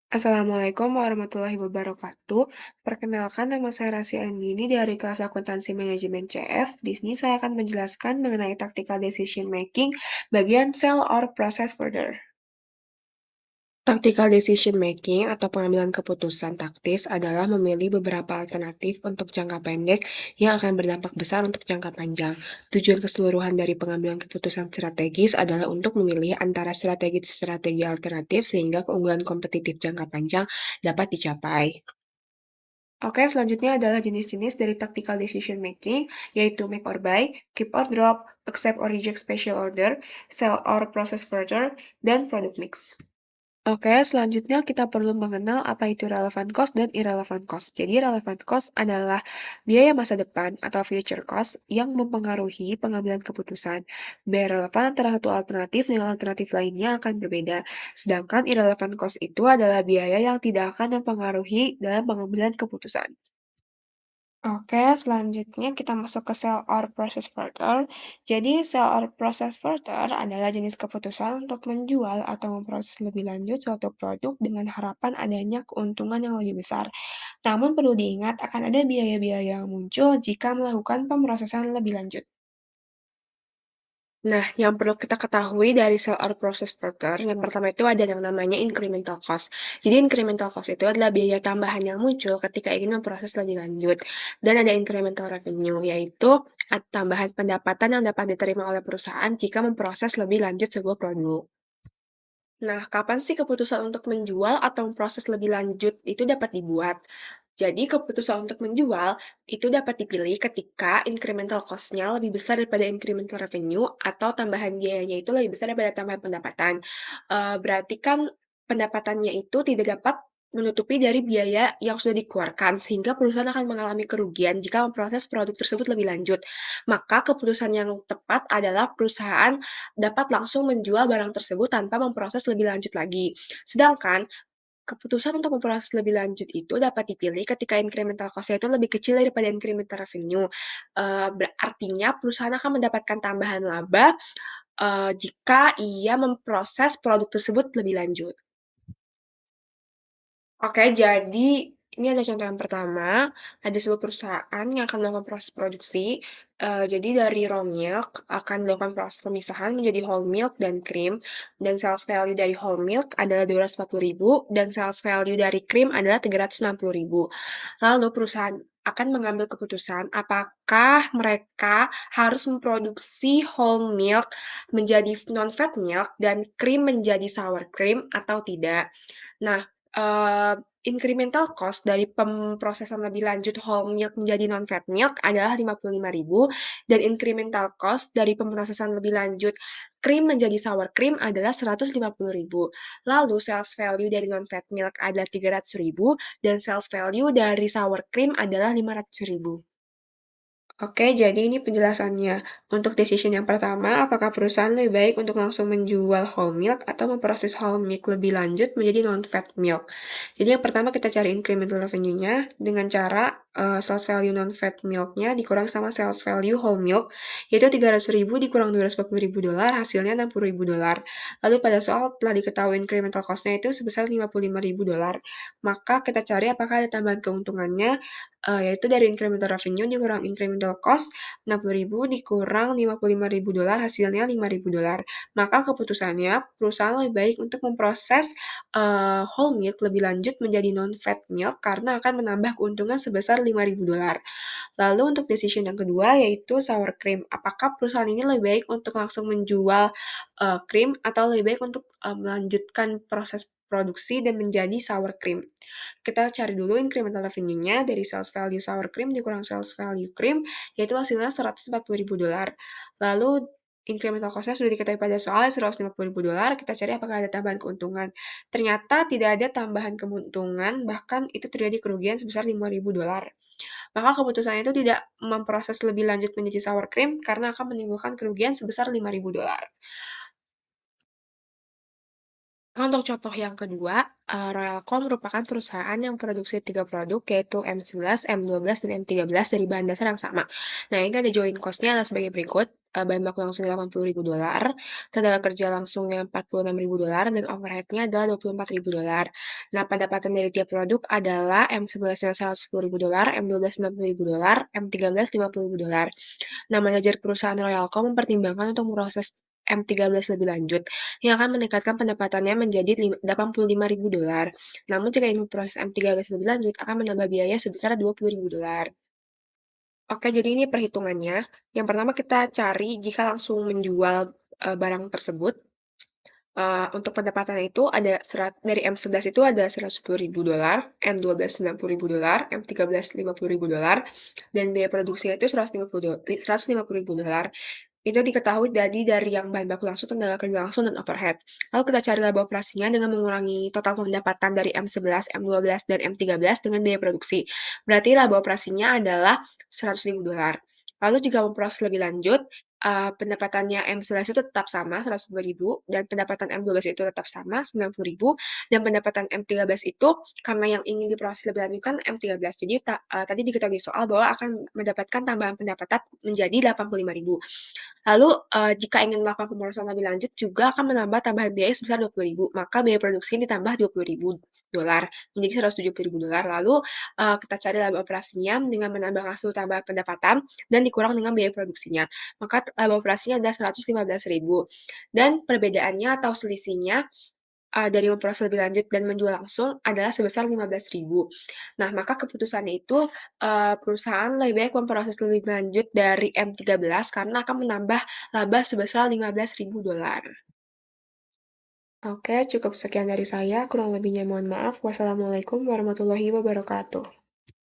Assalamualaikum warahmatullahi wabarakatuh. Perkenalkan, nama saya Rasy Anggini dari kelas Akuntansi Manajemen CF. Di sini saya akan menjelaskan mengenai tactical decision making bagian sell or process further. Tactical decision making atau pengambilan keputusan taktis adalah memilih beberapa alternatif untuk jangka pendek yang akan berdampak besar untuk jangka panjang. Tujuan keseluruhan dari pengambilan keputusan strategis adalah untuk memilih antara strategi-strategi alternatif sehingga keunggulan kompetitif jangka panjang dapat dicapai. Oke, selanjutnya adalah jenis-jenis dari tactical decision making, yaitu make or buy, keep or drop, accept or reject special order, sell or process further, dan product mix. Oke, selanjutnya kita perlu mengenal apa itu relevant cost dan irrelevant cost. Jadi, relevant cost adalah biaya masa depan atau future cost yang mempengaruhi pengambilan keputusan. Biaya relevan antara satu alternatif dengan alternatif lainnya akan berbeda. Sedangkan irrelevant cost itu adalah biaya yang tidak akan mempengaruhi dalam pengambilan keputusan. Oke, selanjutnya kita masuk ke sell or process further. Jadi, sell or process further adalah jenis keputusan untuk menjual atau memproses lebih lanjut suatu produk dengan harapan adanya keuntungan yang lebih besar. Namun perlu diingat akan ada biaya-biaya yang muncul jika melakukan pemrosesan lebih lanjut. Nah, yang perlu kita ketahui dari sell or process further, yang pertama itu ada yang namanya incremental cost. Jadi incremental cost itu adalah biaya tambahan yang muncul ketika ingin memproses lebih lanjut. Dan ada incremental revenue, yaitu tambahan pendapatan yang dapat diterima oleh perusahaan jika memproses lebih lanjut sebuah produk. Nah, kapan sih keputusan untuk menjual atau memproses lebih lanjut itu dapat dibuat? Jadi, keputusan untuk menjual itu dapat dipilih ketika incremental cost-nya lebih besar daripada incremental revenue atau tambahan biayanya itu lebih besar daripada tambahan pendapatan. Berarti kan pendapatannya itu tidak dapat menutupi dari biaya yang sudah dikeluarkan, sehingga perusahaan akan mengalami kerugian jika memproses produk tersebut lebih lanjut. Maka keputusan yang tepat adalah perusahaan dapat langsung menjual barang tersebut tanpa memproses lebih lanjut lagi. Sedangkan keputusan untuk memproses lebih lanjut itu dapat dipilih ketika incremental cost-nya itu lebih kecil daripada incremental revenue. Artinya perusahaan akan mendapatkan tambahan laba, jika ia memproses produk tersebut lebih lanjut. Oke, jadi ini ada contoh yang pertama, ada sebuah perusahaan yang akan melakukan proses produksi. Jadi dari raw milk akan dilakukan proses pemisahan menjadi whole milk dan krim, dan sales value dari whole milk adalah 240.000 dan sales value dari krim adalah 360.000. Lalu perusahaan akan mengambil keputusan apakah mereka harus memproduksi whole milk menjadi non-fat milk dan krim menjadi sour cream atau tidak. Nah, incremental cost dari pemrosesan lebih lanjut whole milk menjadi non-fat milk adalah 55.000 dan incremental cost dari pemrosesan lebih lanjut krim menjadi sour cream adalah 150.000. Lalu sales value dari non-fat milk adalah 300.000 dan sales value dari sour cream adalah 500.000. Oke, jadi ini penjelasannya. Untuk decision yang pertama, apakah perusahaan lebih baik untuk langsung menjual whole milk atau memproses whole milk lebih lanjut menjadi non-fat milk? Jadi yang pertama kita cari incremental revenue-nya dengan cara sales value non-fat milk-nya dikurang sama sales value whole milk, yaitu 300.000 dikurang $240.000, hasilnya $60.000. Lalu pada soal telah diketahui incremental cost-nya itu sebesar $55.000, maka kita cari apakah ada tambahan keuntungannya, yaitu dari incremental revenue dikurang incremental cost, 60.000 dikurang $55.000, hasilnya $5.000. Maka keputusannya, perusahaan lebih baik untuk memproses whole milk lebih lanjut menjadi non-fat milk karena akan menambah keuntungan sebesar $5.000. Lalu untuk decision yang kedua yaitu sour cream. Apakah perusahaan ini lebih baik untuk langsung menjual krim atau lebih baik untuk melanjutkan proses produksi dan menjadi sour cream? Kita cari dulu incremental revenue-nya dari sales value sour cream dikurang sales value cream, yaitu hasilnya $140.000. Lalu incremental cost-nya sudah diketahui pada soal $150.000, kita cari apakah ada tambahan keuntungan. Ternyata tidak ada tambahan keuntungan, bahkan itu terjadi kerugian sebesar $5.000. Maka keputusan itu tidak memproses lebih lanjut menjadi sour cream karena akan menimbulkan kerugian sebesar $5.000. Untuk contoh yang kedua, Royalcom merupakan perusahaan yang produksi 3 produk, yaitu M11, M12, dan M13 dari bahan dasar yang sama. Nah, ini ada joint cost-nya adalah sebagai berikut. bahan baku langsungnya $80.000, tenaga kerja langsungnya $46.000, dan overhead-nya adalah $24.000. Nah, pendapatan dari tiap produk adalah M11-nya $110.000, M12 $90.000, M13 $50.000. Nah, manajer perusahaan Royalcom mempertimbangkan untuk memproses M13 lebih lanjut, yang akan meningkatkan pendapatannya menjadi $85.000. Namun jika ingin proses M13 lebih lanjut, akan menambah biaya sebesar $20.000. Oke, jadi ini perhitungannya. Yang pertama kita cari jika langsung menjual, barang tersebut. Untuk pendapatan itu ada dari M11 itu ada $110.000, M12 $90.000, M13 $50.000, dan biaya produksinya itu $150.000. Itu diketahui dari yang bahan baku langsung, tenaga kerja langsung, dan overhead. Lalu kita cari laba operasinya dengan mengurangi total pendapatan dari M11, M12, dan M13 dengan biaya produksi. Berarti laba operasinya adalah $100.000. Lalu jika memproses lebih lanjut, pendapatannya M11 itu tetap sama, $110.000, dan pendapatan M12 itu tetap sama, $90.000, dan pendapatan M13 itu karena yang ingin diproses lebih lanjut kan M13. Jadi tadi diketahui soal bahwa akan mendapatkan tambahan pendapatan menjadi $85.000. Lalu, jika ingin melakukan pemrosesan lebih lanjut juga akan menambah tambahan biaya sebesar $20.000, maka biaya produksinya ditambah $20.000 menjadi $170.000. Lalu, kita cari laba operasinya dengan menambah hasil tambahan pendapatan dan dikurang dengan biaya produksinya. Maka laba operasinya adalah $115.000. Dan perbedaannya atau selisihnya dari memproses lebih lanjut dan menjual langsung adalah sebesar $15.000. Nah, maka keputusannya itu, perusahaan lebih baik memproses lebih lanjut dari M13 karena akan menambah laba sebesar $15.000. Oke, cukup sekian dari saya, kurang lebihnya mohon maaf. Wassalamualaikum warahmatullahi wabarakatuh.